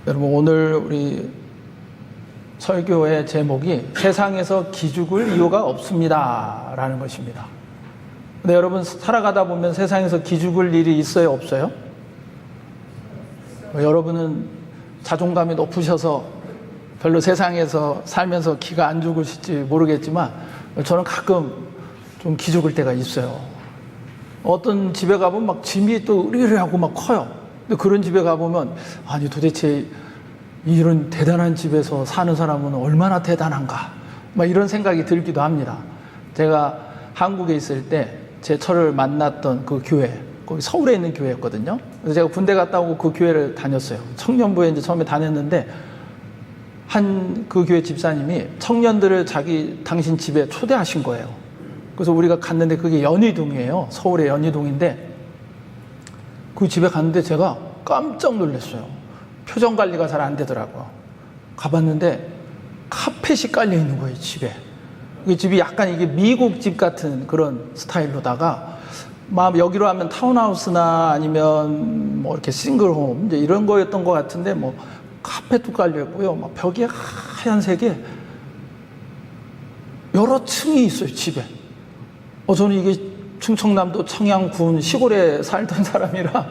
여러분, 오늘 우리 설교의 제목이 세상에서 기죽을 이유가 없습니다 라는 것입니다. 근데 여러분, 살아가다 보면 세상에서 기죽을 일이 있어요, 없어요? 여러분은 자존감이 높으셔서 별로 세상에서 살면서 기가 안 죽으실지 모르겠지만 저는 가끔 좀 기죽을 때가 있어요. 어떤 집에 가보면 막 짐이 또 으리으리하고 막 커요. 근데 그런 집에 가보면 아니 도대체 이런 대단한 집에서 사는 사람은 얼마나 대단한가 막 이런 생각이 들기도 합니다. 제가 한국에 있을 때 제 처를 만났던 그 교회, 거기 서울에 있는 교회였거든요. 그래서 제가 군대 갔다 오고 그 교회를 다녔어요. 청년부에 이제 처음에 다녔는데 한 그 교회 집사님이 청년들을 당신 집에 초대하신 거예요. 그래서 우리가 갔는데 그게 연희동이에요. 서울의 연희동인데 그 집에 갔는데 제가 깜짝 놀랐어요. 표정 관리가 잘 안 되더라고요. 가봤는데 카펫이 깔려 있는 거예요, 집에. 이 집이 약간 이게 미국 집 같은 그런 스타일로다가 막 여기로 하면 타운하우스나 아니면 뭐 이렇게 싱글홈 이제 이런 거였던 것 같은데 뭐 카펫도 깔려 있고요. 막 벽에 하얀색에 여러 층이 있어요, 집에. 저는 이게 충청남도 청양군 시골에 살던 사람이라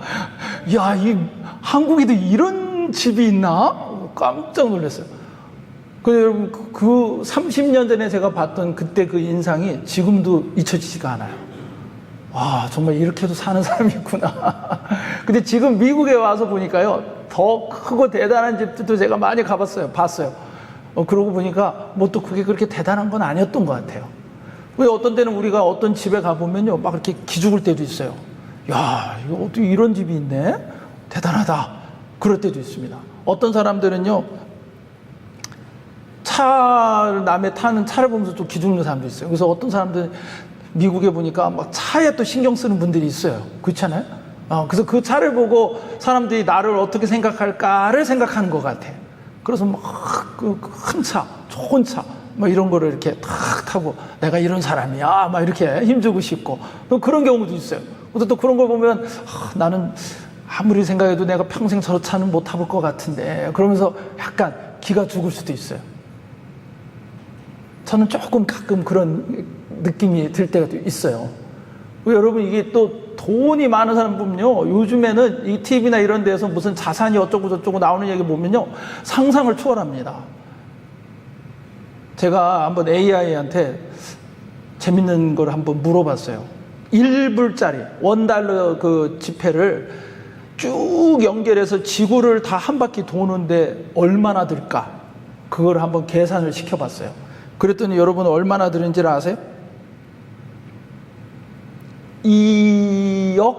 야, 이 한국에도 이런 집이 있나? 깜짝 놀랐어요. 여러분, 그 30년 전에 제가 봤던 그때 그 인상이 지금도 잊혀지지가 않아요. 와, 정말 이렇게도 사는 사람이 있구나. 근데 지금 미국에 와서 보니까요, 더 크고 대단한 집들도 제가 많이 가봤어요. 봤어요. 그러고 보니까 뭐 또 그게 그렇게 대단한 건 아니었던 것 같아요. 왜 어떤 때는 우리가 어떤 집에 가보면요, 막 이렇게 기죽을 때도 있어요. 야, 이거 어떻게 이런 집이 있네? 대단하다. 그럴 때도 있습니다. 어떤 사람들은요, 남의 타는 차를 보면서 또 기죽는 사람도 있어요. 그래서 어떤 사람들은 미국에 보니까 막 차에 또 신경 쓰는 분들이 있어요. 그렇잖아요? 그래서 그 차를 보고 사람들이 나를 어떻게 생각할까를 생각하는 것 같아. 그래서 막 그 큰 차, 좋은 차, 막 이런 거를 이렇게 탁 타고 내가 이런 사람이야, 막 이렇게 힘주고 싶고 그런 경우도 있어요. 그래서 또 그런 걸 보면 나는 아무리 생각해도 내가 평생 저 차는 못 타볼 것 같은데 그러면서 약간 기가 죽을 수도 있어요. 저는 조금 가끔 그런 느낌이 들 때가 있어요. 여러분, 이게 또 돈이 많은 사람 보면요, 요즘에는 이 TV나 이런 데서 무슨 자산이 어쩌고 저쩌고 나오는 얘기 보면요, 상상을 초월합니다. 제가 한번 AI한테 재밌는 걸 한번 물어봤어요. 1불짜리 $1 그 지폐를 쭉 연결해서 지구를 다 한 바퀴 도는데 얼마나 들까? 그걸 한번 계산을 시켜봤어요. 그랬더니 여러분 얼마나 들은지를 아세요? 2억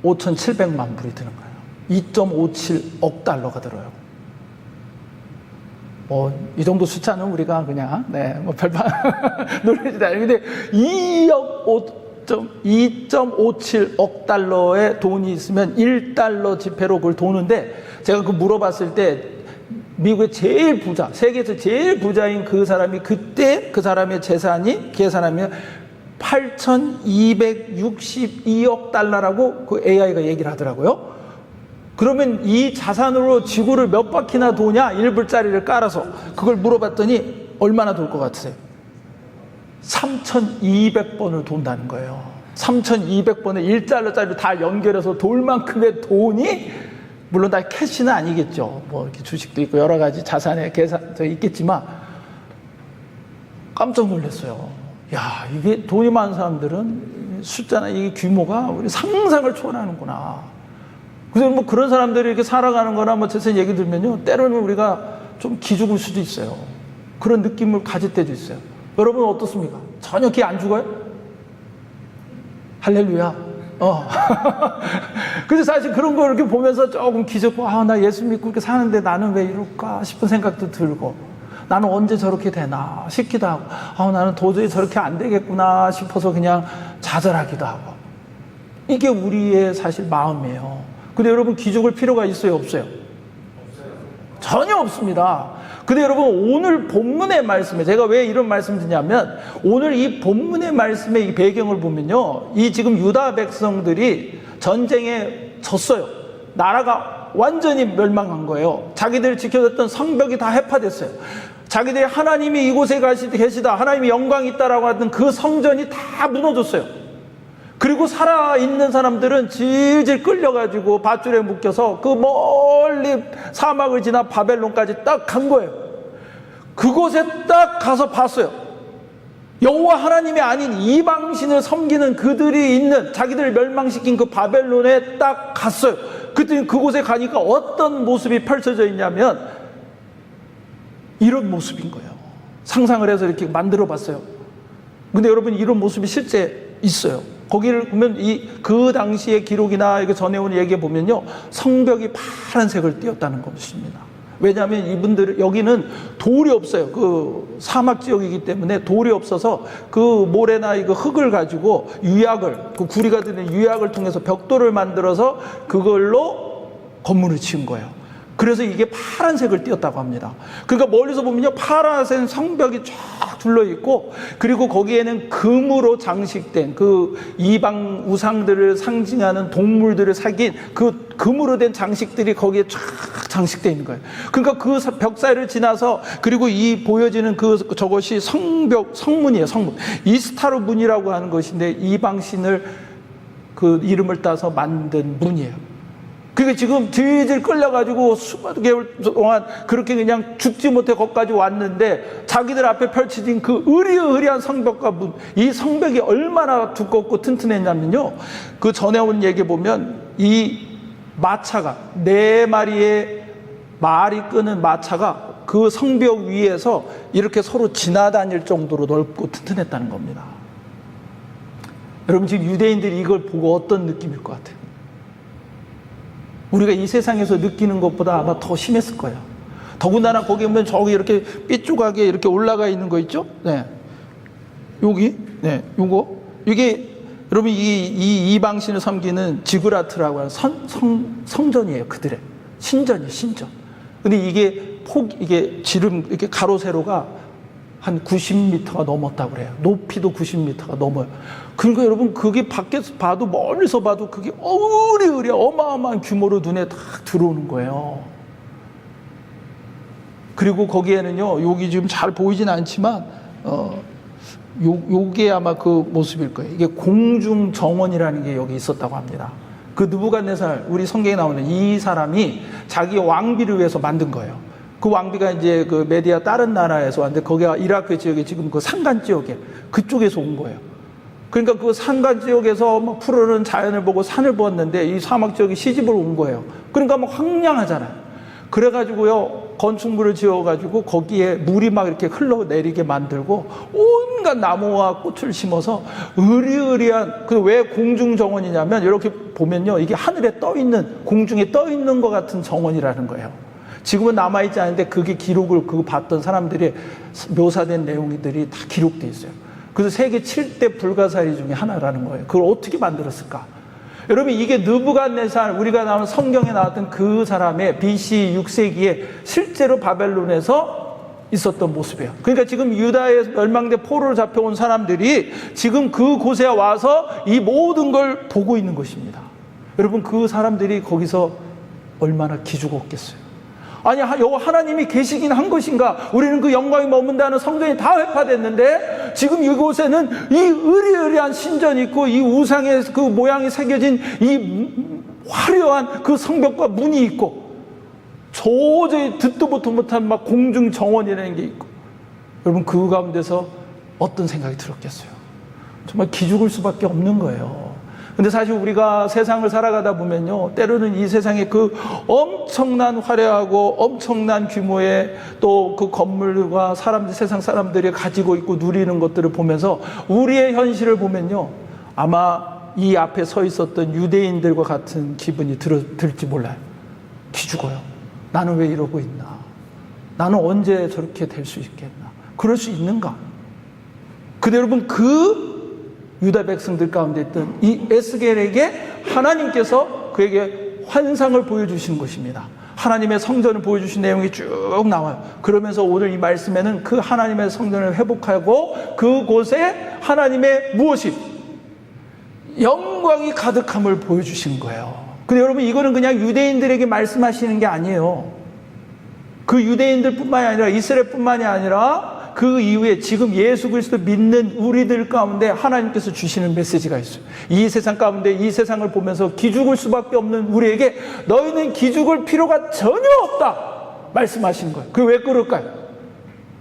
5,700만 불이 드는 거예요. 2.57억 달러가 들어요. 이 정도 숫자는 우리가 그냥, 별반 놀라지도 않아요. 근데 2.57억 달러의 돈이 있으면 1달러 지폐로 그걸 도는데 제가 그 물어봤을 때 미국의 제일 부자, 세계에서 제일 부자인 그 사람이 그때 그 사람의 재산이 계산하면 8,262억 달러라고 그 AI가 얘기를 하더라고요. 그러면 이 자산으로 지구를 몇 바퀴나 도냐? 1불짜리를 깔아서 그걸 물어봤더니 얼마나 돌 것 같으세요? 3,200번을 돈다는 거예요. 3,200번을 1달러짜리 다 연결해서 돌 만큼의 돈이 물론 다 캐시는 아니겠죠. 뭐 이렇게 주식도 있고 여러 가지 자산의 계산도 있겠지만 깜짝 놀랐어요. 야, 이게 돈이 많은 사람들은 숫자나 이게 규모가 우리 상상을 초월하는구나. 그래서 뭐 그런 사람들이 이렇게 살아가는 거나 뭐 재산 얘기 들면요, 때로는 우리가 좀 기죽을 수도 있어요. 그런 느낌을 가질 때도 있어요. 여러분 어떻습니까? 전혀 기 안 죽어요? 할렐루야. 그래서 사실 그런 걸 이렇게 보면서 조금 기죽고, 나 예수 믿고 이렇게 사는데 나는 왜 이럴까 싶은 생각도 들고, 나는 언제 저렇게 되나 싶기도 하고, 나는 도저히 저렇게 안 되겠구나 싶어서 그냥 좌절하기도 하고. 이게 우리의 사실 마음이에요. 근데 여러분, 기죽을 필요가 있어요, 없어요? 전혀 없습니다. 근데 여러분, 오늘 본문의 말씀에, 제가 왜 이런 말씀을 드냐면, 오늘 이 본문의 말씀의 이 배경을 보면요, 이 지금 유다 백성들이 전쟁에 졌어요. 나라가 완전히 멸망한 거예요. 자기들이 지켜졌던 성벽이 다 해파됐어요. 자기들이 하나님이 이곳에 계시다, 하나님이 영광이 있다라고 하던 그 성전이 다 무너졌어요. 그리고 살아있는 사람들은 질질 끌려가지고 밧줄에 묶여서 그 멀리 사막을 지나 바벨론까지 딱 간 거예요. 그곳에 딱 가서 봤어요. 여호와 하나님이 아닌 이방신을 섬기는 그들이 있는, 자기들을 멸망시킨 그 바벨론에 딱 갔어요. 그랬더니 그곳에 가니까 어떤 모습이 펼쳐져 있냐면 이런 모습인 거예요. 상상을 해서 이렇게 만들어 봤어요. 근데 여러분, 이런 모습이 실제 있어요. 거기를 보면 그 당시의 기록이나 이거 전해온 얘기에 보면요, 성벽이 파란색을 띠었다는 것입니다. 왜냐하면 이분들, 여기는 돌이 없어요. 그 사막 지역이기 때문에 돌이 없어서 그 모래나 이거 흙을 가지고 그 구리가 드는 유약을 통해서 벽돌을 만들어서 그걸로 건물을 지은 거예요. 그래서 이게 파란색을 띠었다고 합니다. 그러니까 멀리서 보면요, 파란색 성벽이 쫙 둘러 있고, 그리고 거기에는 금으로 장식된 그 이방 우상들을 상징하는 동물들을 새긴 그 금으로 된 장식들이 거기에 쫙 장식되어 있는 거예요. 그러니까 그 벽 사이를 지나서, 그리고 이 보여지는 저것이 성문이에요, 성문. 이스타르 문이라고 하는 것인데, 이방신을 그 이름을 따서 만든 문이에요. 그게 지금 질질 끌려가지고 수많은 개월 동안 그렇게 그냥 죽지 못해 거기까지 왔는데, 자기들 앞에 펼쳐진 그 으리으리한 성벽과 문, 이 성벽이 얼마나 두껍고 튼튼했냐면요, 그 전해온 얘기 보면 이 마차가 4마리의 말이 끄는 마차가 그 성벽 위에서 이렇게 서로 지나다닐 정도로 넓고 튼튼했다는 겁니다. 여러분, 지금 유대인들이 이걸 보고 어떤 느낌일 것 같아요? 우리가 이 세상에서 느끼는 것보다 아마 더 심했을 거예요. 더군다나 거기 보면 저기 이렇게 삐쭈하게 이렇게 올라가 있는 거 있죠? 네. 여기, 네, 요거. 이게, 여러분, 이 이방신을 섬기는 지그라트라고 하는 성전이에요. 그들의. 신전이에요, 신전. 근데 이게 이게 이렇게 가로, 세로가 한 90m가 넘었다고 그래요. 높이도 90m가 넘어요. 그러니까 여러분, 그게 밖에서 봐도, 멀리서 봐도 그게 어리으리 어마어마한 규모로 눈에 딱 들어오는 거예요. 그리고 거기에는요, 여기 지금 잘 보이진 않지만, 요게 아마 그 모습일 거예요. 이게 공중 정원이라는 게 여기 있었다고 합니다. 그 느부갓네살, 우리 성경에 나오는 이 사람이 자기 왕비를 위해서 만든 거예요. 그 왕비가 이제 그 메디아 다른 나라에서 왔는데, 거기가 이라크 지역에 지금 그 산간 지역에 그쪽에서 온 거예요. 그러니까 그 산간 지역에서 막 푸르른 자연을 보고 산을 보았는데, 이 사막 지역에 시집을 온 거예요. 그러니까 막 황량하잖아요. 그래가지고요, 건축물을 지어가지고 거기에 물이 막 이렇게 흘러내리게 만들고 온갖 나무와 꽃을 심어서 으리으리한, 그 왜 공중 정원이냐면, 이렇게 보면요, 이게 하늘에 떠 있는, 공중에 떠 있는 것 같은 정원이라는 거예요. 지금은 남아있지 않은데 그게 기록을 그거 봤던 사람들이 묘사된 내용들이 다 기록돼 있어요. 그래서 세계 7대 불가사리 중에 하나라는 거예요. 그걸 어떻게 만들었을까? 여러분, 이게 느부갓네살, 우리가 나오는 성경에 나왔던 그 사람의 BC 6세기에 실제로 바벨론에서 있었던 모습이에요. 그러니까 지금 유다에 멸망돼 포로로 잡혀온 사람들이 지금 그곳에 와서 이 모든 걸 보고 있는 것입니다. 여러분, 그 사람들이 거기서 얼마나 기죽었겠어요. 아니, 하나님이 계시긴 한 것인가? 우리는 그 영광이 머문다는 성전이 다 회파됐는데, 지금 이곳에는 이 으리으리한 신전이 있고, 이 우상의 그 모양이 새겨진 이 화려한 그 성벽과 문이 있고, 도저히 듣도 보도 못한 막 공중 정원이라는 게 있고, 여러분, 그 가운데서 어떤 생각이 들었겠어요? 정말 기죽을 수밖에 없는 거예요. 근데 사실 우리가 세상을 살아가다 보면요, 때로는 이 세상에 그 엄청난 화려하고 엄청난 규모의 또 그 건물과 세상 사람들이 가지고 있고 누리는 것들을 보면서 우리의 현실을 보면요, 아마 이 앞에 서 있었던 유대인들과 같은 기분이 들지 몰라요. 기죽어요. 나는 왜 이러고 있나? 나는 언제 저렇게 될 수 있겠나? 그럴 수 있는가? 근데 여러분, 그 유다 백성들 가운데 있던 이 에스겔에게 하나님께서 그에게 환상을 보여주신 것입니다. 하나님의 성전을 보여주신 내용이 쭉 나와요. 그러면서 오늘 이 말씀에는 그 하나님의 성전을 회복하고 그곳에 하나님의 무엇이? 영광이 가득함을 보여주신 거예요. 근데 여러분, 이거는 그냥 유대인들에게 말씀하시는 게 아니에요. 그 유대인들뿐만이 아니라 이스라엘뿐만이 아니라 그 이후에 지금 예수 그리스도 믿는 우리들 가운데 하나님께서 주시는 메시지가 있어요. 이 세상 가운데 이 세상을 보면서 기죽을 수밖에 없는 우리에게 너희는 기죽을 필요가 전혀 없다 말씀하시는 거예요. 그게 왜 그럴까요?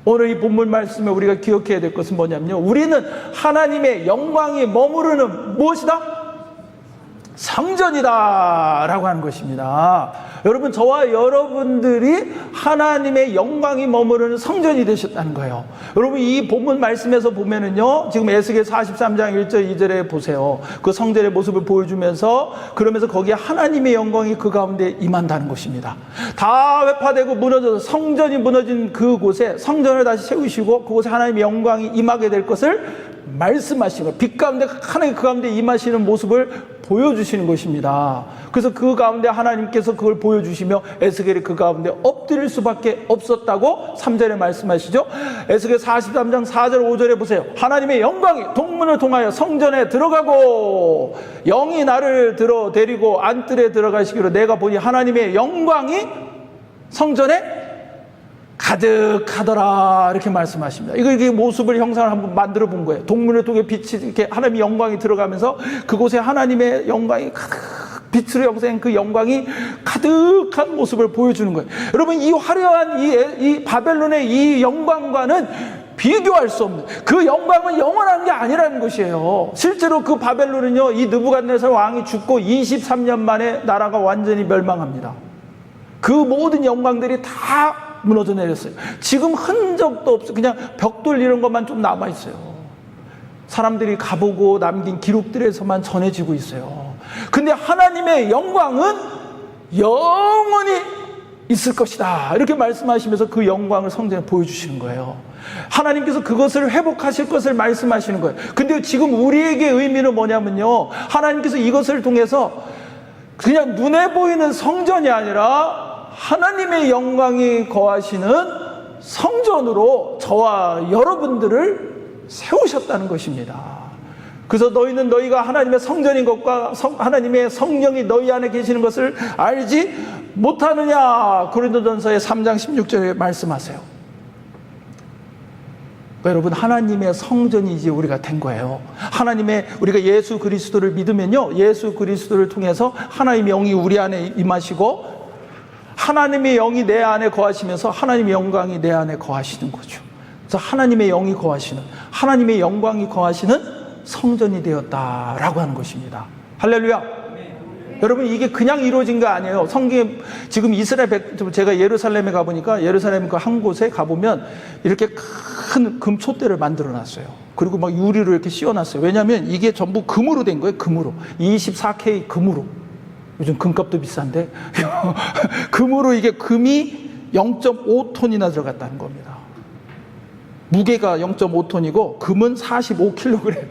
오늘 이 본문 말씀에 우리가 기억해야 될 것은 뭐냐면요, 우리는 하나님의 영광이 머무르는 무엇이다? 성전이다 라고 하는 것입니다. 여러분, 저와 여러분들이 하나님의 영광이 머무르는 성전이 되셨다는 거예요. 여러분, 이 본문 말씀에서 보면은요, 지금 에스겔 43장 1절 2절에 보세요. 그 성전의 모습을 보여주면서, 그러면서 거기에 하나님의 영광이 그 가운데 임한다는 것입니다. 다 회파되고 무너져서 성전이 무너진 그곳에 성전을 다시 세우시고 그곳에 하나님의 영광이 임하게 될 것을 말씀하시고, 빛 가운데 하나님 그 가운데 임하시는 모습을 보여주시는 것입니다. 그래서 그 가운데 하나님께서 그걸 보여주시며 에스겔이 그 가운데 엎드릴 수밖에 없었다고 3절에 말씀하시죠. 에스겔 43장 4절 5절에 보세요. 하나님의 영광이 동문을 통하여 성전에 들어가고 영이 나를 들어 데리고 안뜰에 들어가시기로 내가 보니 하나님의 영광이 성전에 가득하더라 이렇게 말씀하십니다. 이게 모습을 형상을 한번 만들어 본 거예요. 동문을 통해 빛이 이렇게 하나님의 영광이 들어가면서 그곳에 하나님의 영광이 가득 빛으로 형성한 그 영광이 가득한 모습을 보여주는 거예요. 여러분, 이 화려한 이 바벨론의 이 영광과는 비교할 수 없는, 그 영광은 영원한 게 아니라는 것이에요. 실제로 그 바벨론은요, 이 느부갓네살 왕이 죽고 23년 만에 나라가 완전히 멸망합니다. 그 모든 영광들이 다 무너져 내렸어요. 지금 흔적도 없어요. 그냥 벽돌 이런 것만 좀 남아있어요. 사람들이 가보고 남긴 기록들에서만 전해지고 있어요. 근데 하나님의 영광은 영원히 있을 것이다 이렇게 말씀하시면서 그 영광을 성전에 보여주시는 거예요. 하나님께서 그것을 회복하실 것을 말씀하시는 거예요. 근데 지금 우리에게 의미는 뭐냐면요, 하나님께서 이것을 통해서 그냥 눈에 보이는 성전이 아니라 하나님의 영광이 거하시는 성전으로 저와 여러분들을 세우셨다는 것입니다. 그래서 너희는 너희가 하나님의 성전인 것과 하나님의 성령이 너희 안에 계시는 것을 알지 못하느냐, 고린도전서의 3장 16절에 말씀하세요. 여러분, 하나님의 성전이 이제 우리가 된 거예요. 우리가 예수 그리스도를 믿으면요, 예수 그리스도를 통해서 하나님의 영이 우리 안에 임하시고 하나님의 영이 내 안에 거하시면서 하나님의 영광이 내 안에 거하시는 거죠. 그래서 하나님의 영이 거하시는, 하나님의 영광이 거하시는 성전이 되었다라고 하는 것입니다. 할렐루야. 여러분, 이게 그냥 이루어진 거 아니에요. 성경에 지금 제가 예루살렘에 가보니까 예루살렘 그 한 곳에 가보면 이렇게 큰 금촛대를 만들어 놨어요. 그리고 막 유리로 이렇게 씌워놨어요. 왜냐하면 이게 전부 금으로 된 거예요. 금으로. 24K 금으로. 요즘 금값도 비싼데 금으로, 이게 금이 0.5톤이나 들어갔다는 겁니다. 무게가 0.5톤이고 금은 45kg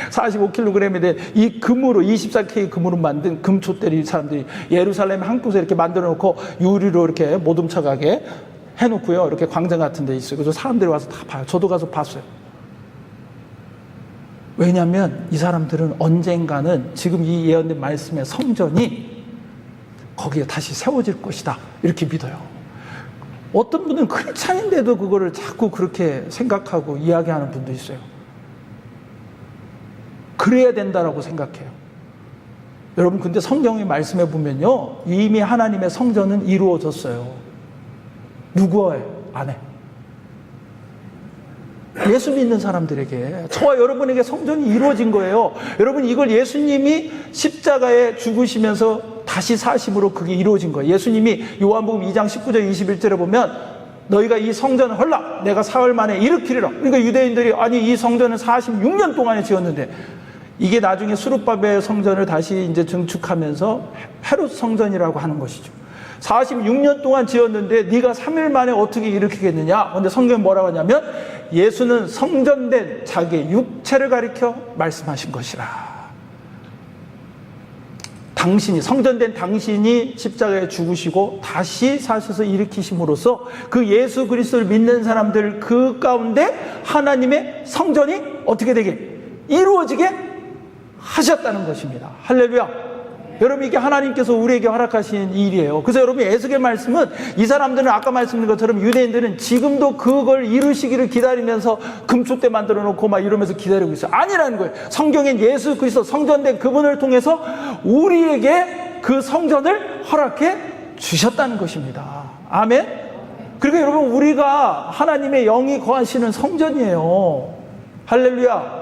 45kg에 대한 이 금으로, 24K 금으로 만든 금촛대를 사람들이 예루살렘 한 곳에 이렇게 만들어 놓고 유리로 이렇게 모둠쳐가게 해놓고요, 이렇게 광장 같은 데 있어요. 그래서 사람들이 와서 다 봐요. 저도 가서 봤어요. 왜냐하면 이 사람들은 언젠가는 지금 이 예언된 말씀의 성전이 거기에 다시 세워질 것이다 이렇게 믿어요. 어떤 분은 크리스찬인데도 그거를 자꾸 그렇게 생각하고 이야기하는 분도 있어요. 그래야 된다라고 생각해요. 여러분, 근데 성경의 말씀에 보면요, 이미 하나님의 성전은 이루어졌어요. 누구의 안에? 예수 믿는 사람들에게, 저와 여러분에게 성전이 이루어진 거예요. 여러분, 이걸 예수님이 십자가에 죽으시면서 다시 사심으로 그게 이루어진 거예요. 예수님이 요한복음 2장 19절 21절에 보면 너희가 이 성전을 헐라 내가 사흘 만에 일으키리라. 그러니까 유대인들이 아니 이 성전은 46년 동안에 지었는데, 이게 나중에 수룹바벨 성전을 다시 이제 증축하면서 헤롯 성전이라고 하는 것이죠. 46년 동안 지었는데 네가 3일 만에 어떻게 일으키겠느냐. 근데 성경은 뭐라고 하냐면 예수는 성전된 자기의 육체를 가리켜 말씀하신 것이라. 당신이, 성전된 당신이 십자가에 죽으시고 다시 사셔서 일으키심으로써 그 예수 그리스도를 믿는 사람들 그 가운데 하나님의 성전이 어떻게 되게 이루어지게 하셨다는 것입니다. 할렐루야. 여러분, 이게 하나님께서 우리에게 허락하신 일이에요. 그래서 여러분, 에스겔 말씀은 이 사람들은 아까 말씀드린 것처럼 유대인들은 지금도 그걸 이루시기를 기다리면서 금촉대 만들어 놓고 막 이러면서 기다리고 있어요. 아니라는 거예요. 성경엔 예수 그리스도 성전된 그분을 통해서 우리에게 그 성전을 허락해 주셨다는 것입니다. 아멘? 그러니까 여러분, 우리가 하나님의 영이 거하시는 성전이에요. 할렐루야.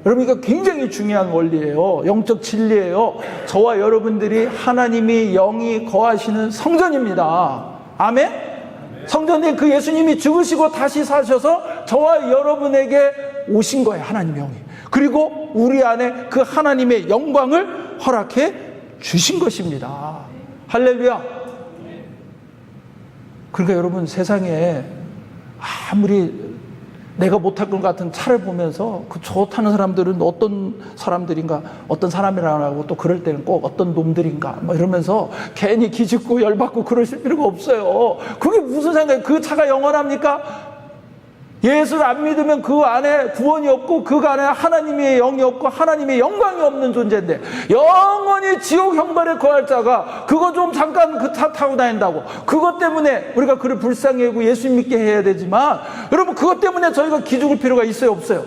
여러분, 이거 굉장히 중요한 원리예요. 영적 진리예요. 저와 여러분들이 하나님의 영이 거하시는 성전입니다. 아멘? 성전에 그 예수님이 죽으시고 다시 사셔서 저와 여러분에게 오신 거예요. 하나님의 영이. 그리고 우리 안에 그 하나님의 영광을 허락해 주신 것입니다. 할렐루야. 그러니까 여러분, 세상에 아무리 내가 못할 것 같은 차를 보면서 그 좋다는 사람들은 어떤 사람들인가, 어떤 사람이라고, 또 그럴 때는 꼭 어떤 놈들인가 뭐 이러면서 괜히 기죽고 열받고 그러실 필요가 없어요. 그게 무슨 생각이에요? 그 차가 영원합니까? 예수를 안 믿으면 그 안에 구원이 없고 그 안에 하나님의 영이 없고 하나님의 영광이 없는 존재인데, 영원히 지옥 형벌에 거할 자가 그거 좀 잠깐 그 차 타고 다닌다고 그것 때문에 우리가 그를 불쌍히 여기고 예수 믿게 해야 되지만, 여러분, 그것 때문에 저희가 기죽을 필요가 있어요, 없어요?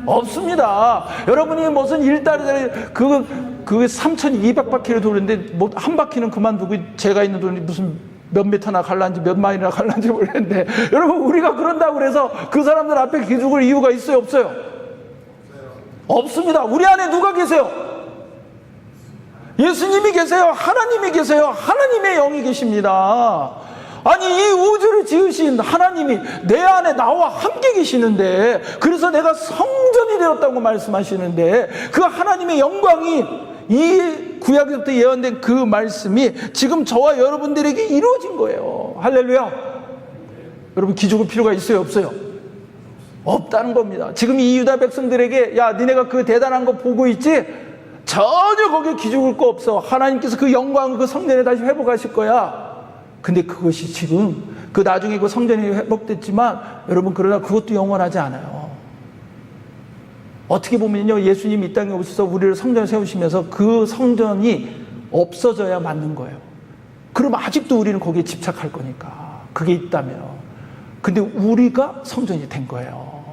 없습니다. 여러분이 무슨 일달에 그거 3,200바퀴를 도는데 뭐 한 바퀴는 그만두고 제가 있는 돈이 무슨 몇 미터나 갈란지 몇 마일이나 갈란지 모르겠는데, 여러분, 우리가 그런다고 그래서 그 사람들 앞에 기죽을 이유가 있어요, 없어요? 없습니다. 우리 안에 누가 계세요? 예수님이 계세요. 하나님이 계세요. 하나님의 영이 계십니다. 아니, 이 우주를 지으신 하나님이 내 안에 나와 함께 계시는데, 그래서 내가 성전이 되었다고 말씀하시는데, 그 하나님의 영광이, 이 구약에서부터 예언된 그 말씀이 지금 저와 여러분들에게 이루어진 거예요. 할렐루야. 여러분, 기죽을 필요가 있어요, 없어요? 없다는 겁니다. 지금 이 유다 백성들에게, 야, 니네가 그 대단한 거 보고 있지? 전혀 거기에 기죽을 거 없어. 하나님께서 그 영광을 그 성전에 다시 회복하실 거야. 근데 그것이 지금 그 나중에 그 성전이 회복됐지만, 여러분, 그러나 그것도 영원하지 않아요. 어떻게 보면요, 예수님이 이 땅에 오셔서 우리를 성전을 세우시면서 그 성전이 없어져야 맞는 거예요. 그럼 아직도 우리는 거기에 집착할 거니까, 그게 있다면. 근데 우리가 성전이 된 거예요.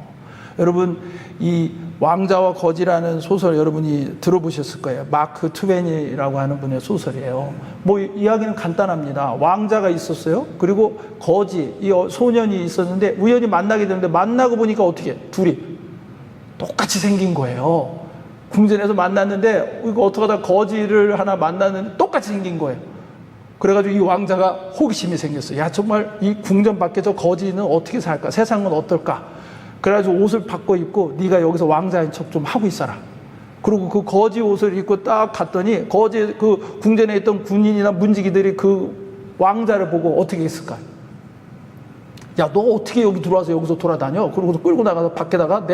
여러분, 이 왕자와 거지라는 소설 여러분이 들어보셨을 거예요. 마크 트웨인이라고 하는 분의 소설이에요. 뭐 이야기는 간단합니다. 왕자가 있었어요. 그리고 거지, 이 소년이 있었는데 우연히 만나게 되는데, 만나고 보니까 어떻게 둘이 똑같이 생긴 거예요. 궁전에서 만났는데 이거 어떡하다 거지를 하나 만났는데 똑같이 생긴 거예요. 그래가지고 이 왕자가 호기심이 생겼어요. 야, 정말 이 궁전 밖에서 거지는 어떻게 살까? 세상은 어떨까? 그래가지고 옷을 바꿔 입고 네가 여기서 왕자인 척 좀 하고 있어라. 그리고 그 거지 옷을 입고 딱 갔더니 거지 그 궁전에 있던 군인이나 문지기들이 그 왕자를 보고 어떻게 했을까? 야, 너 어떻게 여기 들어와서 여기서 돌아다녀? 그러고서 끌고 나가서 밖에다가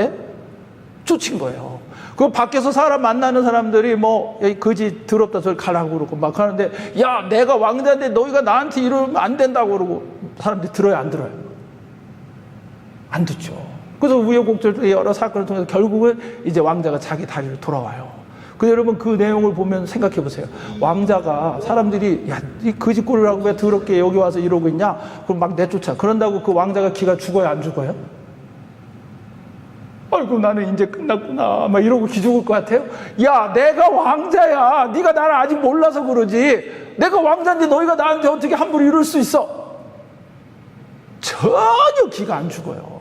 쫓은 거예요. 그 밖에서 사람 만나는 사람들이 뭐 거지 더럽다 저리 가라고 그러고 막 하는데, 야, 내가 왕자인데 너희가 나한테 이러면 안 된다고 그러고, 사람들이 들어요, 안 들어요? 안 듣죠. 그래서 우여곡절 여러 사건을 통해서 결국은 이제 왕자가 자기 다리로 돌아와요. 그 여러분, 그 내용을 보면 생각해 보세요. 왕자가 사람들이, 야, 이 거지꼴이라고 왜 더럽게 여기 와서 이러고 있냐? 그럼 막 내쫓아. 그런다고 그 왕자가 기가 죽어요, 안 죽어요? 아이고, 나는 이제 끝났구나 막 이러고 기죽을 것 같아요? 야, 내가 왕자야. 네가 나를 아직 몰라서 그러지. 내가 왕자인데 너희가 나한테 어떻게 함부로 이럴 수 있어? 전혀 기가 안 죽어요.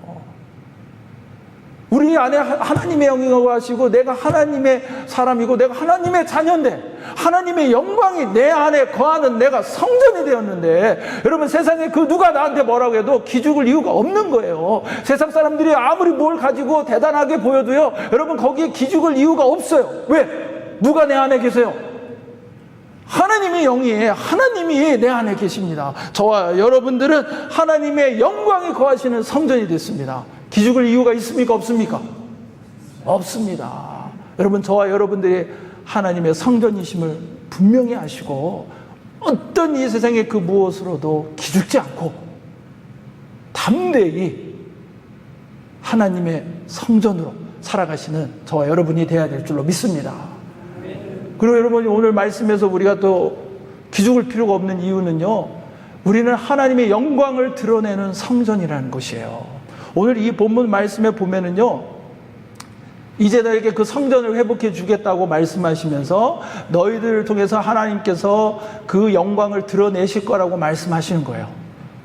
우리 안에 하나님의 영이 거하시고, 내가 하나님의 사람이고 내가 하나님의 자녀인데, 하나님의 영광이 내 안에 거하는 내가 성전이 되었는데, 여러분, 세상에 그 누가 나한테 뭐라고 해도 기죽을 이유가 없는 거예요. 세상 사람들이 아무리 뭘 가지고 대단하게 보여도요, 여러분, 거기에 기죽을 이유가 없어요. 왜? 누가 내 안에 계세요? 하나님의 영이에요. 하나님이 내 안에 계십니다. 저와 여러분들은 하나님의 영광이 거하시는 성전이 됐습니다. 기죽을 이유가 있습니까, 없습니까? 없습니다. 여러분, 저와 여러분들이 하나님의 성전이심을 분명히 아시고, 어떤 이 세상의 그 무엇으로도 기죽지 않고 담대히 하나님의 성전으로 살아가시는 저와 여러분이 되어야 될 줄로 믿습니다. 그리고 여러분, 오늘 말씀에서 우리가 또 기죽을 필요가 없는 이유는요, 우리는 하나님의 영광을 드러내는 성전이라는 것이에요. 오늘 이 본문 말씀에 보면은요, 이제 너에게 그 성전을 회복해 주겠다고 말씀하시면서 너희들을 통해서 하나님께서 그 영광을 드러내실 거라고 말씀하시는 거예요.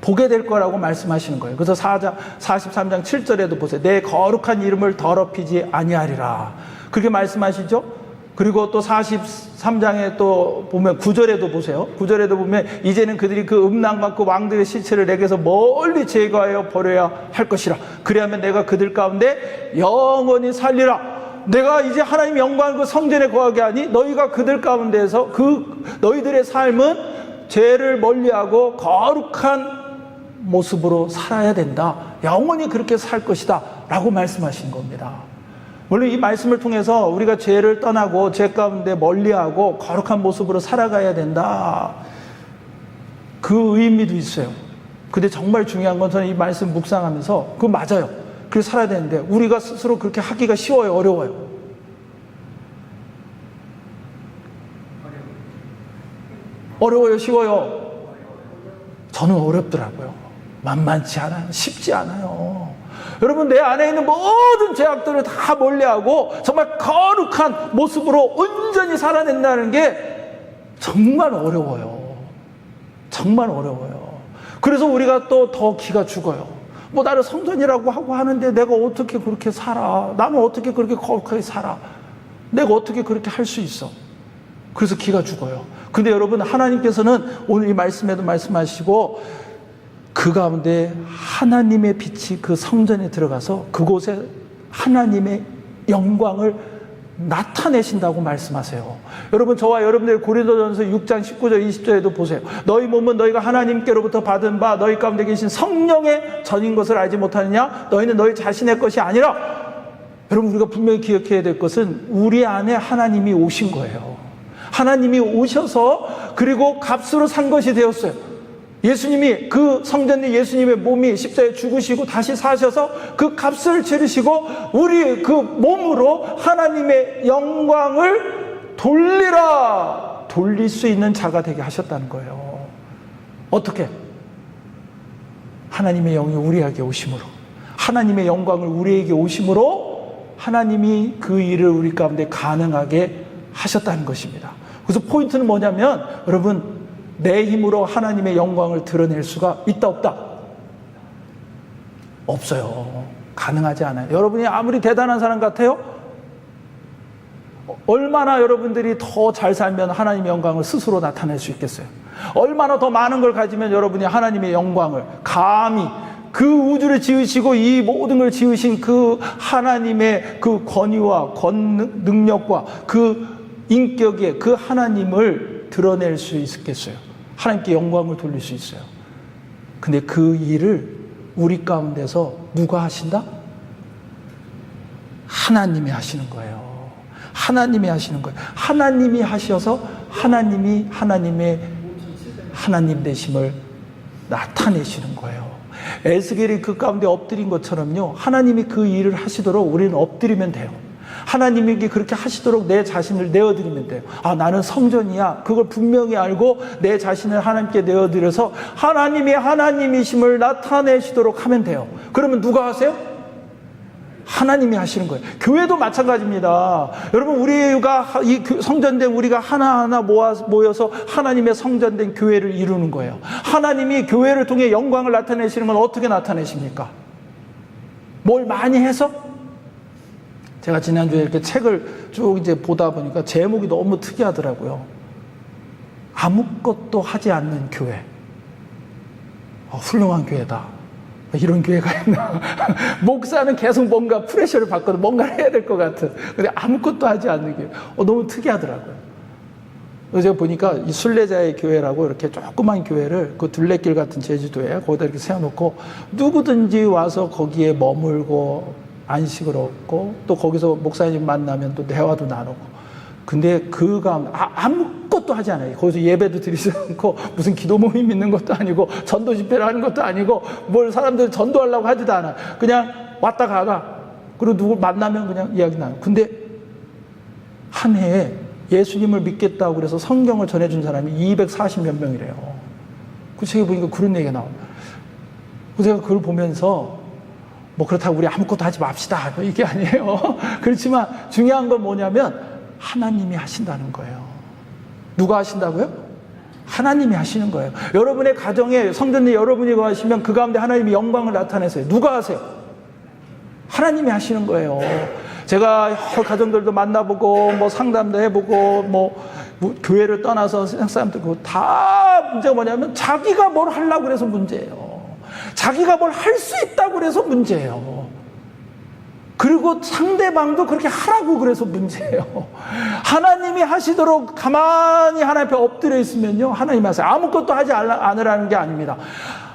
보게 될 거라고 말씀하시는 거예요. 그래서 43장 7절에도 보세요. 내 거룩한 이름을 더럽히지 아니하리라, 그렇게 말씀하시죠. 그리고 또 43장에 또 보면 9절에도 보세요. 9절에도 보면 이제는 그들이 그 음란과 그 왕들의 시체를 내게서 멀리 제거하여 버려야 할 것이라. 그리하면 내가 그들 가운데 영원히 살리라. 내가 이제 하나님 영광을 그 성전에 거하게 하니 너희가 그들 가운데에서 그 너희들의 삶은 죄를 멀리하고 거룩한 모습으로 살아야 된다. 영원히 그렇게 살 것이다 라고 말씀하신 겁니다. 물론 이 말씀을 통해서 우리가 죄를 떠나고 죄 가운데 멀리하고 거룩한 모습으로 살아가야 된다, 그 의미도 있어요. 근데 정말 중요한 건 저는 이 말씀 묵상하면서 그거 맞아요. 그렇게 살아야 되는데 우리가 스스로 그렇게 하기가 쉬워요, 어려워요? 어려워요, 쉬워요? 저는 어렵더라고요. 만만치 않아요. 쉽지 않아요. 여러분, 내 안에 있는 모든 죄악들을 다 멀리하고 정말 거룩한 모습으로 온전히 살아낸다는 게 정말 어려워요. 정말 어려워요. 그래서 우리가 또 더 기가 죽어요. 뭐 나를 성전이라고 하고 하는데 내가 어떻게 그렇게 살아? 나는 어떻게 그렇게 거룩하게 살아? 내가 어떻게 그렇게 할 수 있어? 그래서 기가 죽어요. 근데 여러분, 하나님께서는 오늘 이 말씀에도 말씀하시고 그 가운데 하나님의 빛이 그 성전에 들어가서 그곳에 하나님의 영광을 나타내신다고 말씀하세요. 여러분, 저와 여러분들 고린도전서 6장 19절 20절에도 보세요. 너희 몸은 너희가 하나님께로부터 받은 바 너희 가운데 계신 성령의 전인 것을 알지 못하느냐? 너희는 너희 자신의 것이 아니라. 여러분, 우리가 분명히 기억해야 될 것은 우리 안에 하나님이 오신 거예요. 하나님이 오셔서 그리고 값으로 산 것이 되었어요. 예수님이, 그 성전의 예수님의 몸이 십자가에 죽으시고 다시 사셔서 그 값을 치르시고 우리 그 몸으로 하나님의 영광을 돌릴 수 있는 자가 되게 하셨다는 거예요. 어떻게? 하나님의 영이 우리에게 오심으로, 하나님의 영광을 우리에게 오심으로 하나님이 그 일을 우리 가운데 가능하게 하셨다는 것입니다. 그래서 포인트는 뭐냐면, 여러분, 내 힘으로 하나님의 영광을 드러낼 수가 있다, 없다? 없어요. 가능하지 않아요. 여러분이 아무리 대단한 사람 같아요? 얼마나 여러분들이 더 잘 살면 하나님의 영광을 스스로 나타낼 수 있겠어요? 얼마나 더 많은 걸 가지면 여러분이 하나님의 영광을 감히, 그 우주를 지으시고 이 모든 걸 지으신 그 하나님의 그 권위와 능력과 그 인격의 그 하나님을 드러낼 수 있겠어요? 하나님께 영광을 돌릴 수 있어요. 근데 그 일을 우리 가운데서 누가 하신다? 하나님이 하시는 거예요. 하나님이 하시는 거예요. 하나님이 하셔서 하나님이 하나님의 하나님 되심을 나타내시는 거예요. 에스겔이 그 가운데 엎드린 것처럼요, 하나님이 그 일을 하시도록 우리는 엎드리면 돼요. 하나님에게 그렇게 하시도록 내 자신을 내어드리면 돼요. 아, 나는 성전이야. 그걸 분명히 알고 내 자신을 하나님께 내어드려서 하나님이 하나님이심을 나타내시도록 하면 돼요. 그러면 누가 하세요? 하나님이 하시는 거예요. 교회도 마찬가지입니다. 여러분, 우리가 이 성전된 우리가 하나하나 모여서 하나님의 성전된 교회를 이루는 거예요. 하나님이 교회를 통해 영광을 나타내시는 건 어떻게 나타내십니까? 뭘 많이 해서? 제가 지난주에 이렇게 책을 쭉 이제 보다 보니까 제목이 너무 특이하더라고요. 아무것도 하지 않는 교회. 훌륭한 교회다. 이런 교회가 있나. 목사는 계속 뭔가 프레셔를 받거든. 뭔가를 해야 될 것 같은. 근데 아무것도 하지 않는 교회. 너무 특이하더라고요. 그래서 제가 보니까 이 순례자의 교회라고 이렇게 조그만 교회를 그 둘레길 같은 제주도에 거기다 이렇게 세워놓고 누구든지 와서 거기에 머물고 안식을 얻고 또 거기서 목사님 만나면 또 대화도 나누고. 근데 그 가운데 아무것도 하지 않아요. 거기서 예배도 드리지 않고 무슨 기도 모임 있는 것도 아니고 전도 집회를 하는 것도 아니고 뭘 사람들 전도하려고 하지도 않아. 그냥 왔다 가가. 그리고 누구 만나면 그냥 이야기 나누고. 근데 한 해에 예수님을 믿겠다고 그래서 성경을 전해준 사람이 240몇 명이래요. 그 책에 보니까 그런 얘기가 나옵니다. 그래서 제가 그걸 보면서 뭐 그렇다고 우리 아무것도 하지 맙시다 이게 아니에요. 그렇지만 중요한 건 뭐냐면 하나님이 하신다는 거예요. 누가 하신다고요? 하나님이 하시는 거예요. 여러분의 가정에 성전에 여러분이 거하시면 그 가운데 하나님의 영광을 나타내세요. 누가 하세요? 하나님이 하시는 거예요. 제가 여러 가정들도 만나보고 뭐 상담도 해보고 뭐 교회를 떠나서 세상 사람들 다 문제가 뭐냐면 자기가 뭘 하려고 그래서 문제예요. 자기가 뭘 할 수 있다고 그래서 문제예요. 그리고 상대방도 그렇게 하라고 그래서 문제예요. 하나님이 하시도록 가만히 하나님 앞에 엎드려 있으면요, 하나님이 하세요. 아무것도 하지 않으라는 게 아닙니다.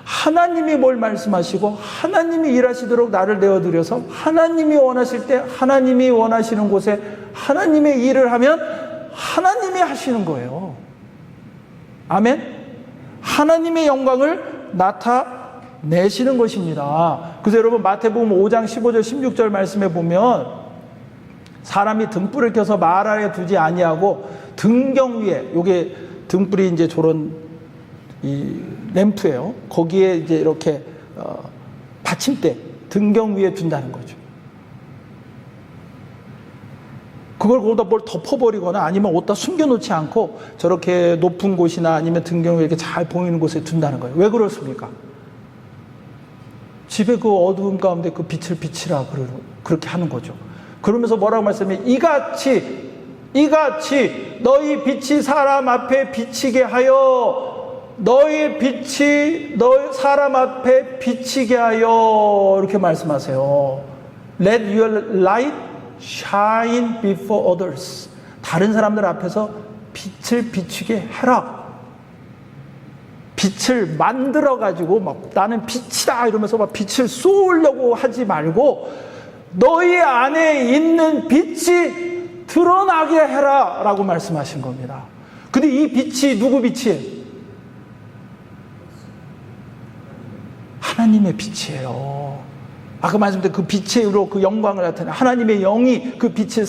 하나님이 뭘 말씀하시고 하나님이 일하시도록 나를 내어드려서 하나님이 원하실 때 하나님이 원하시는 곳에 하나님의 일을 하면 하나님이 하시는 거예요. 아멘? 하나님의 영광을 나타내시는 것입니다. 그래서 여러분 마태복음 5장 15절 16절 말씀에 보면 사람이 등불을 켜서 말 아래 두지 아니하고 등경 위에, 요게 등불이 이제 저런 이 램프예요. 거기에 이제 이렇게 받침대 등경 위에 둔다는 거죠. 그걸 거기다 뭘 덮어버리거나 아니면 옷다 숨겨놓지 않고 저렇게 높은 곳이나 아니면 등경 위에 이렇게 잘 보이는 곳에 둔다는 거예요. 왜 그렇습니까? 집에 그 어두움 가운데 그 빛을 비치라 그렇게 하는 거죠. 그러면서 뭐라고 말씀해? 이같이 너희 빛이 사람 앞에 비치게 하여 너희 빛이 너희 사람 앞에 비치게 하여 이렇게 말씀하세요. Let your light shine before others. 다른 사람들 앞에서 빛을 비추게 해라. 빛을 만들어가지고 막 나는 빛이다 이러면서 막 빛을 쏘려고 하지 말고 너희 안에 있는 빛이 드러나게 해라 라고 말씀하신 겁니다. 근데 이 빛이 누구 빛이에요? 하나님의 빛이에요. 아까 말씀드린 그 빛으로 그 영광을 나타내 하나님의 영이 그 빛을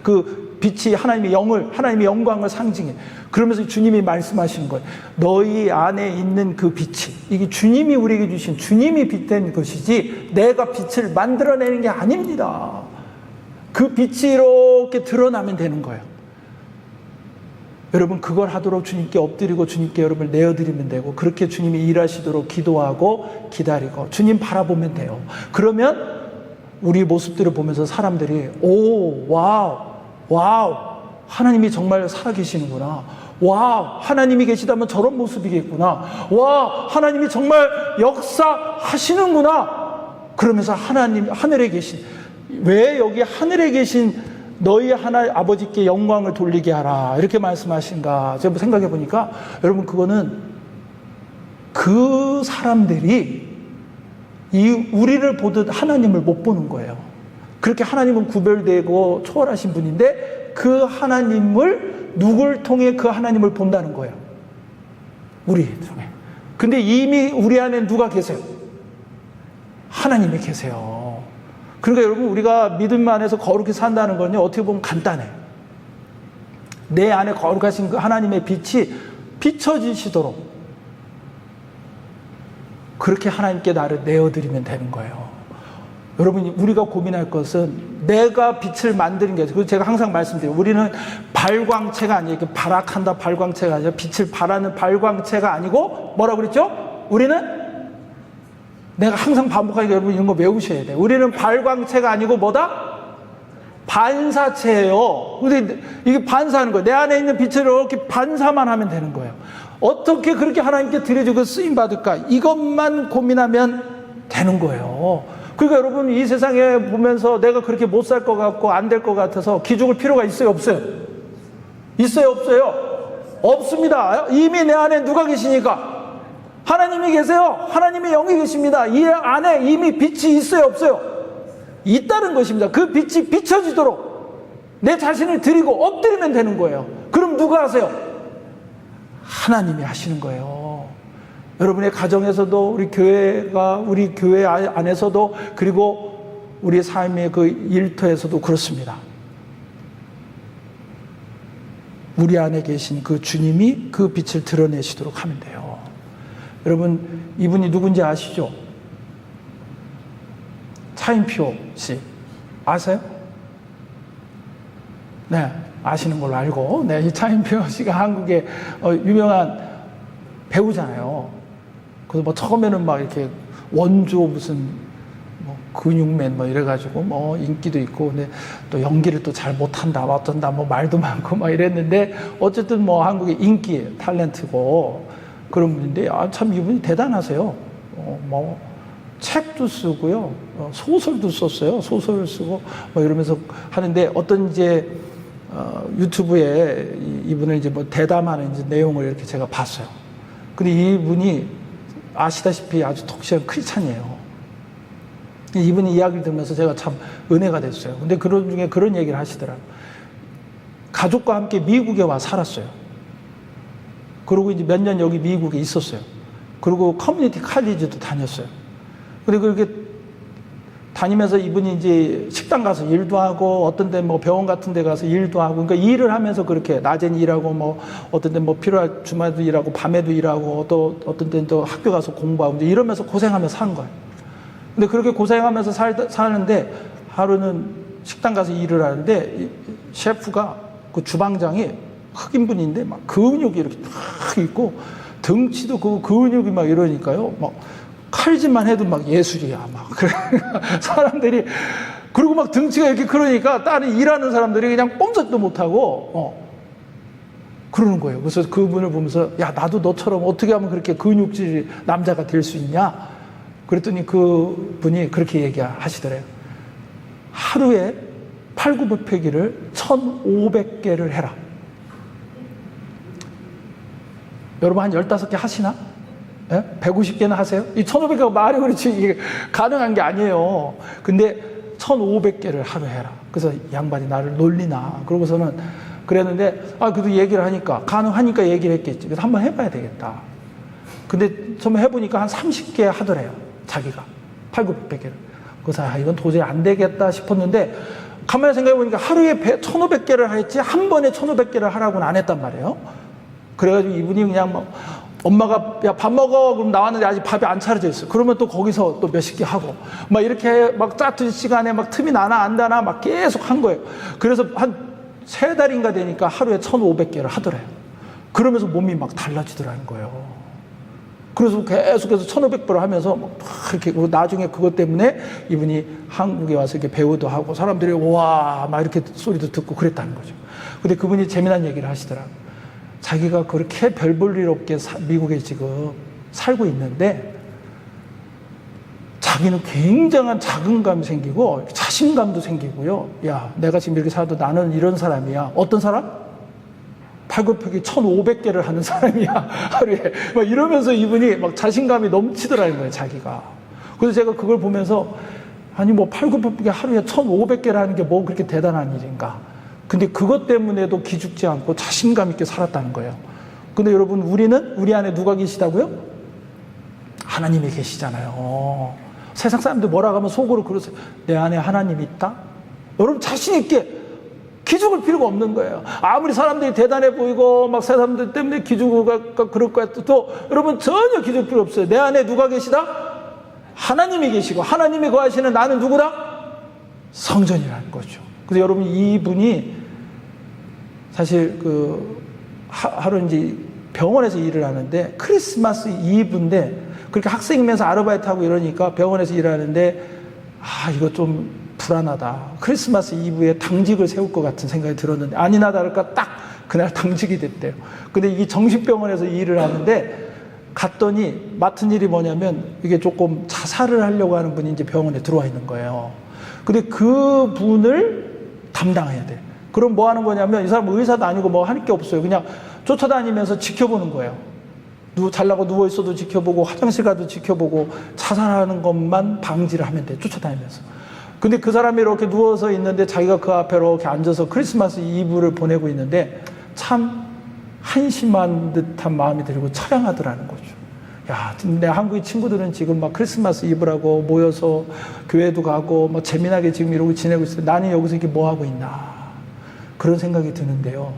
그 빛이 하나님의 하나님의 영광을 상징해. 그러면서 주님이 말씀하시는 거예요. 너희 안에 있는 그 빛이, 이게 주님이 우리에게 주신 주님이 빛된 것이지 내가 빛을 만들어내는 게 아닙니다. 그 빛이 이렇게 드러나면 되는 거예요. 여러분 그걸 하도록 주님께 엎드리고 주님께 여러분을 내어드리면 되고 그렇게 주님이 일하시도록 기도하고 기다리고 주님 바라보면 돼요. 그러면 우리 모습들을 보면서 사람들이 오 와우 하나님이 정말 살아계시는구나. 와 하나님이 계시다면 저런 모습이겠구나. 와 하나님이 정말 역사하시는구나. 그러면서 하나님 하늘에 계신 왜 여기 하늘에 계신 너희 하나님 아버지께 영광을 돌리게 하라 이렇게 말씀하신가 제가 생각해 보니까 여러분 그거는 그 사람들이 이 우리를 보듯 하나님을 못 보는 거예요. 그렇게 하나님은 구별되고 초월하신 분인데 그 하나님을 누굴 통해 그 하나님을 본다는 거예요. 우리 통해. 근데 이미 우리 안에 누가 계세요? 하나님이 계세요. 그러니까 여러분 우리가 믿음 안에서 거룩히 산다는 건요 어떻게 보면 간단해요. 내 안에 거룩하신 그 하나님의 빛이 비춰지시도록 그렇게 하나님께 나를 내어드리면 되는 거예요. 여러분 우리가 고민할 것은 내가 빛을 만드는 게 그래서 제가 항상 말씀드려요. 우리는 발광체가 아니에요. 발악한다 발광체가 아니라 빛을 발하는 발광체가 아니고 뭐라고 그랬죠? 우리는 내가 항상 반복하니까 여러분 이런 거 외우셔야 돼요. 우리는 발광체가 아니고 뭐다? 반사체예요. 근데 이게 반사하는 거예요. 내 안에 있는 빛을 이렇게 반사만 하면 되는 거예요. 어떻게 그렇게 하나님께 드려지고 쓰임받을까? 이것만 고민하면 되는 거예요. 그러니까 여러분 이 세상에 보면서 내가 그렇게 못 살 것 같고 안 될 것 같아서 기죽을 필요가 있어요? 없어요? 있어요? 없어요? 없습니다. 이미 내 안에 누가 계시니까? 하나님이 계세요. 하나님의 영이 계십니다. 이 안에 이미 빛이 있어요? 없어요? 있다는 것입니다. 그 빛이 비춰지도록 내 자신을 드리고 엎드리면 되는 거예요. 그럼 누가 하세요? 하나님이 하시는 거예요. 여러분의 가정에서도 우리 교회 안에서도 그리고 우리 삶의 그 일터에서도 그렇습니다. 우리 안에 계신 그 주님이 그 빛을 드러내시도록 하면 돼요. 여러분, 이분이 누군지 아시죠? 차인표 씨 아세요? 네, 아시는 걸로 알고. 네, 이 차인표 씨가 한국의 유명한 배우잖아요. 그래서 뭐 처음에는 막 이렇게 원조 무슨 뭐 근육맨 뭐 이래가지고 뭐 인기도 있고, 근데 또 연기를 또 잘 못한다, 어쩐다, 뭐 말도 많고 막 이랬는데, 어쨌든 뭐 한국의 인기 탤런트고 그런 분인데, 참 이분이 대단하세요. 뭐 책도 쓰고요, 소설도 썼어요. 소설을 쓰고 뭐 이러면서 하는데, 어떤 이제 유튜브에 이분을 이제 뭐 대담하는 이제 내용을 이렇게 제가 봤어요. 근데 이분이 아시다시피 아주 독실한 크리스찬이에요. 이분이 이야기를 들으면서 제가 참 은혜가 됐어요. 근데 그런 중에 그런 얘기를 하시더라고요. 가족과 함께 미국에 와 살았어요. 그리고 이제 몇 년 여기 미국에 있었어요. 그리고 커뮤니티 칼리지도 다녔어요. 근데 그렇게 다니면서 이분이 이제 식당 가서 일도 하고, 어떤 데 뭐 병원 같은 데 가서 일도 하고, 그러니까 일을 하면서 그렇게 낮에는 일하고, 뭐 어떤 데 뭐 필요할 주말도 일하고, 밤에도 일하고, 또 어떤 데는 또 학교 가서 공부하고, 이러면서 고생하면서 사는 거예요. 근데 그렇게 고생하면서 사는데, 하루는 식당 가서 일을 하는데, 셰프가, 그 주방장이 흑인분인데 막 근육이 이렇게 탁 있고, 등치도 그 근육이 막 이러니까요, 막 칼질만 해도 막 예술이야, 막. 그래. 사람들이, 그리고 막 등치가 이렇게 그러니까 다른 일하는 사람들이 그냥 꼼짝도 못하고, 그러는 거예요. 그래서 그분을 보면서, 야, 나도 너처럼 어떻게 하면 그렇게 근육질 남자가 될 수 있냐? 그랬더니 그 분이 그렇게 얘기하시더래요. 하루에 팔굽혀펴기를 1,500개를 해라. 여러분 한 15개 하시나? 예? 150개나 하세요? 이 1,500개가 말이 그렇지 이게 가능한 게 아니에요. 근데 1,500개를 하루 해라. 그래서 양반이 나를 놀리나. 그러고서는 그랬는데, 그래도 얘기를 하니까, 가능하니까 얘기를 했겠지. 그래서 한번 해봐야 되겠다. 근데 처음 해보니까 한 30개 하더래요. 자기가. 8,900개를. 그래서 이건 도저히 안 되겠다 싶었는데, 가만히 생각해보니까 하루에 1,500개를 했지, 한 번에 1,500개를 하라고는 안 했단 말이에요. 그래가지고 이분이 그냥 막, 엄마가 야 밥 먹어 그럼 나왔는데 아직 밥이 안 차려져 있어. 그러면 또 거기서 또 몇십 개 하고 막 이렇게 막 짜투리 시간에 막 틈이 나나 안 나나 막 계속 한 거예요. 그래서 한 3달인가 되니까 하루에 1,500개를 하더래요. 그러면서 몸이 막 달라지더라는 거예요. 그래서 계속해서 1,500배를 하면서 막 이렇게, 나중에 그것 때문에 이분이 한국에 와서 이렇게 배우도 하고 사람들이 와 막 이렇게 소리도 듣고 그랬다는 거죠. 근데 그분이 재미난 얘기를 하시더라고요. 자기가 그렇게 별 볼 일 없게 미국에 지금 살고 있는데, 자기는 굉장한 자긍감이 생기고 자신감도 생기고요. 야, 내가 지금 이렇게 살아도 나는 이런 사람이야. 어떤 사람? 팔굽혀펴기 1,500개를 하는 사람이야, 하루에. 막 이러면서 이분이 막 자신감이 넘치더라는 거예요, 자기가. 그래서 제가 그걸 보면서, 아니 뭐 팔굽혀펴기 하루에 1,500개를 하는 게 뭐 그렇게 대단한 일인가. 근데 그것 때문에도 기죽지 않고 자신감 있게 살았다는 거예요. 근데 여러분, 우리 안에 누가 계시다고요? 하나님이 계시잖아요. 세상 사람들 뭐라고 하면 속으로 그러세요. 내 안에 하나님이 있다? 여러분 자신 있게 기죽을 필요가 없는 거예요. 아무리 사람들이 대단해 보이고 막 사람들 때문에 기죽을까 그럴 것 같아도 여러분 전혀 기죽을 필요 없어요. 내 안에 누가 계시다? 하나님이 계시고, 하나님이 거하시는 나는 누구다? 성전이라는 거죠. 그래서 여러분, 이분이 사실 하루 이제 병원에서 일을 하는데, 크리스마스 이브인데, 그렇게 학생이면서 아르바이트하고 이러니까 병원에서 일하는데, 이거 좀 불안하다. 크리스마스 이브에 당직을 세울 것 같은 생각이 들었는데, 아니나 다를까 딱 그날 당직이 됐대요. 근데 이게 정신병원에서 일을 하는데, 갔더니 맡은 일이 뭐냐면, 이게 조금 자살을 하려고 하는 분이 이제 병원에 들어와 있는 거예요. 근데 그 분을 담당해야 돼. 그럼 뭐 하는 거냐면, 이 사람은 의사도 아니고 뭐 할 게 없어요. 그냥 쫓아다니면서 지켜보는 거예요. 잘라고 누워있어도 지켜보고, 화장실 가도 지켜보고, 자살하는 것만 방지를 하면 돼. 쫓아다니면서. 근데 그 사람이 이렇게 누워서 있는데 자기가 그 앞에 이렇게 앉아서 크리스마스 이브를 보내고 있는데 참 한심한 듯한 마음이 들고 처량하더라는 거죠. 야, 내 한국의 친구들은 지금 막 크리스마스 이브라고 모여서 교회도 가고 뭐 재미나게 지금 이러고 지내고 있어요. 나는 여기서 이게 뭐 하고 있나. 그런 생각이 드는데요.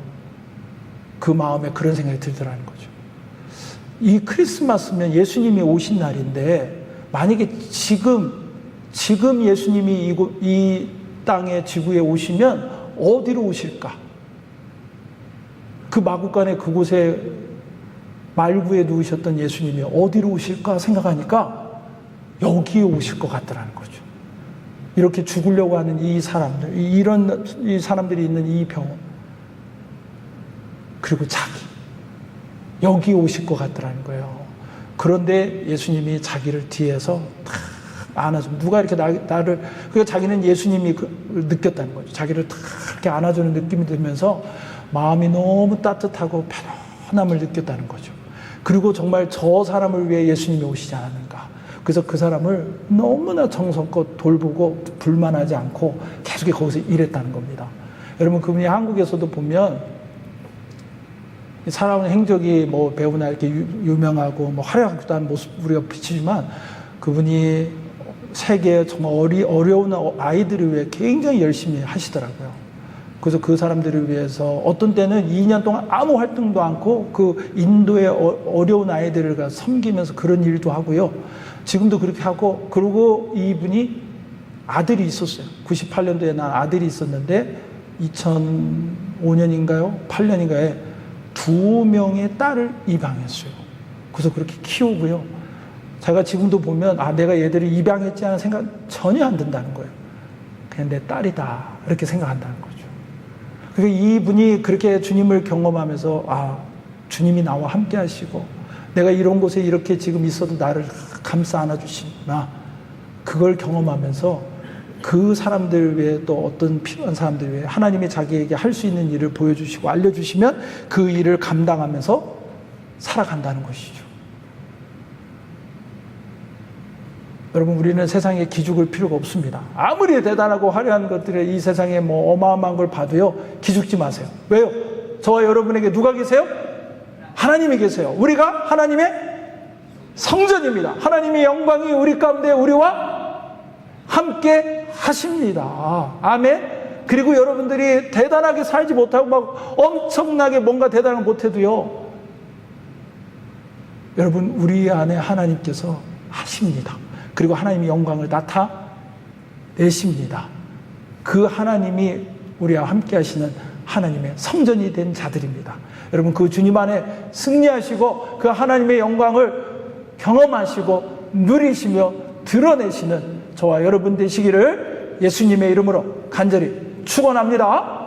그 마음에 그런 생각이 들더라는 거죠. 이 크리스마스면 예수님이 오신 날인데 만약에 지금 예수님이 이 땅의 지구에 오시면 어디로 오실까? 그 마구간의 그곳에 말구에 누우셨던 예수님이 어디로 오실까 생각하니까 여기에 오실 것 같더라는 거죠. 이렇게 죽으려고 하는 이 사람들, 이 사람들이 있는 이 병원, 그리고 여기에 오실 것 같더라는 거예요. 그런데 예수님이 자기를 뒤에서 탁 안아줘. 누가 이렇게 나를, 그래서 자기는 예수님이 느꼈다는 거죠. 자기를 탁 이렇게 안아주는 느낌이 들면서 마음이 너무 따뜻하고 편함을 느꼈다는 거죠. 그리고 정말 저 사람을 위해 예수님이 오시지 않았는가. 그래서 그 사람을 너무나 정성껏 돌보고 불만하지 않고 계속 거기서 일했다는 겁니다. 여러분, 그분이 한국에서도 보면 살아온 행적이 뭐 배우나 이렇게 유명하고 뭐 화려한 모습 우리가 비치지만 그분이 세계에 정말 어려운 아이들을 위해 굉장히 열심히 하시더라고요. 그래서 그 사람들을 위해서 어떤 때는 2년 동안 아무 활동도 않고 그 인도의 어려운 아이들을 섬기면서 그런 일도 하고요. 지금도 그렇게 하고, 그리고 이분이 아들이 있었어요. 98년도에 난 아들이 있었는데 2005년인가요? 8년인가에 2명의 딸을 입양했어요. 그래서 그렇게 키우고요. 제가 지금도 보면 내가 얘들을 입양했지 하는 생각 전혀 안 든다는 거예요. 그냥 내 딸이다 이렇게 생각한다는 거죠. 그러니까 이분이 그렇게 주님을 경험하면서 주님이 나와 함께 하시고 내가 이런 곳에 이렇게 지금 있어도 나를 감싸 안아주시구나, 그걸 경험하면서 그 사람들 외에 또 어떤 필요한 사람들 외에 하나님이 자기에게 할 수 있는 일을 보여주시고 알려주시면 그 일을 감당하면서 살아간다는 것이죠. 여러분, 우리는 세상에 기죽을 필요가 없습니다. 아무리 대단하고 화려한 것들이 이 세상에 뭐 어마어마한 걸 봐도요, 기죽지 마세요. 왜요? 저와 여러분에게 누가 계세요? 하나님이 계세요. 우리가 하나님의 성전입니다. 하나님의 영광이 우리 가운데 우리와 함께 하십니다. 아멘. 그리고 여러분들이 대단하게 살지 못하고 막 엄청나게 뭔가 대단한 거 못해도요, 여러분, 우리 안에 하나님께서 하십니다. 그리고 하나님의 영광을 나타내십니다. 그 하나님이 우리와 함께 하시는 하나님의 성전이 된 자들입니다. 여러분, 그 주님 안에 승리하시고 그 하나님의 영광을 경험하시고 누리시며 드러내시는 저와 여러분 되시기를 예수님의 이름으로 간절히 축원합니다.